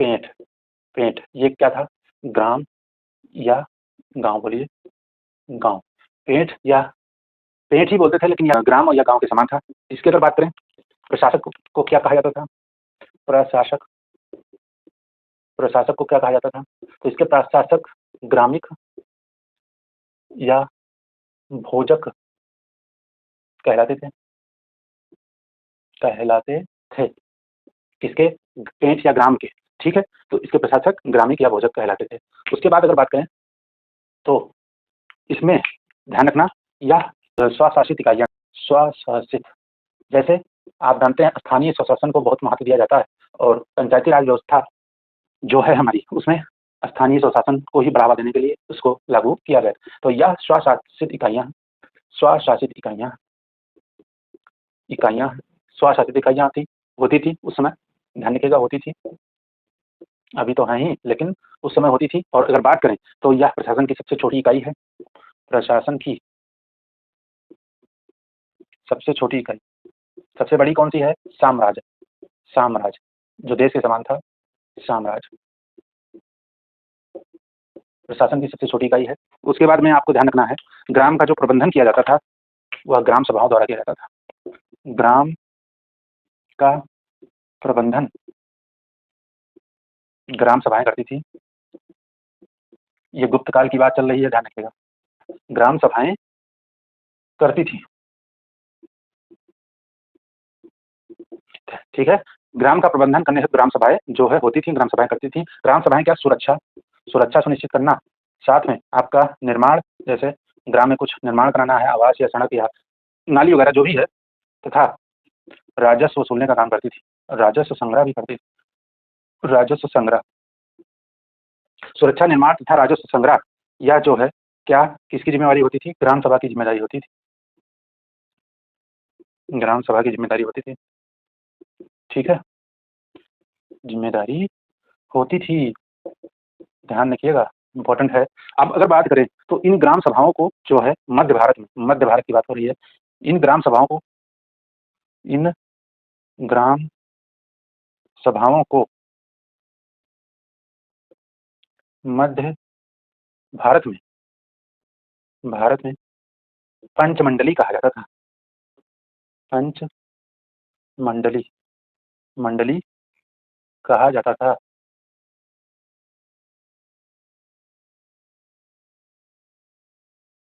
Paint, paint ये क्या था? ग्राम या गांव, बोलिए गांव। पेंट या पेंट ही बोलते थे, लेकिन यह ग्राम और या गांव के समान था। इसकी अगर बात करें, प्रशासक को क्या कहा जाता था? प्रशासक, प्रशासक को क्या कहा जाता था? तो इसके प्रशासक ग्रामिक या भोजक कहलाते थे, कहलाते थे। किसके? पेंट या ग्राम के। ठीक है, तो इसके प्रशासक ग्रामिक या भोजक कहलाते थे। उसके बाद अगर बात करें तो इसमें ध्यान रखना, यह स्वशासित इकाइयां, स्वशासित, जैसे आप जानते हैं स्थानीय स्वशासन को बहुत महत्व दिया जाता है, और पंचायती राज व्यवस्था जो है हमारी, उसमें स्थानीय स्वशासन को ही बढ़ावा देने के लिए उसको लागू किया गया। तो यह स्वशासित इकाइयां, स्वशासित इकाइयां, इकाइयां स्वशासित इकाइयां होती थी उस समय, ध्यान रखिएगा, होती थी, अभी तो है ही, लेकिन उस समय होती थी। और अगर बात करें तो यह प्रशासन की सबसे छोटी इकाई है, प्रशासन की सबसे छोटी इकाई। सबसे बड़ी कौन सी है? साम्राज्य, साम्राज्य जो देश के समान था, साम्राज्य प्रशासन की सबसे छोटी इकाई है। उसके बाद में आपको ध्यान रखना है, ग्राम का जो प्रबंधन किया जाता था वह ग्राम सभाओं द्वारा किया जाता था। ग्राम का प्रबंधन ग्राम सभाएं करती थी। ये गुप्त काल की बात चल रही है, ध्यान रखिएगा, ग्राम सभाएं करती थी। ठीक है, ग्राम का प्रबंधन करने से ग्राम सभाएं जो है होती थी, ग्राम सभाएं करती थी। ग्राम सभाएं क्या? सुरक्षा, सुरक्षा सुनिश्चित करना, साथ में आपका निर्माण, जैसे ग्राम में कुछ निर्माण कराना है, आवास या सड़क या नाली वगैरह जो भी है, तथा राजस्व वसूलने का काम करती थी, राजस्व संग्रह भी करती थी, राजस्व संग्रह, सुरक्षा, निर्माण तथा राजस्व संग्रह, यह जो है क्या किसकी जिम्मेवारी होती थी? ग्राम सभा की जिम्मेदारी होती थी, ग्राम सभा की जिम्मेदारी होती थी। ठीक है, जिम्मेदारी होती थी, ध्यान रखिएगा, इंपॉर्टेंट है। अब अगर बात करें तो इन ग्राम सभाओं को जो है मध्य भारत में, मध्य भारत की बात हो रही है, इन ग्राम सभाओं को, इन ग्राम सभाओं को मध्य भारत में, भारत में पंचमंडली कहा जाता था, पंच मंडली, मंडली कहा जाता था।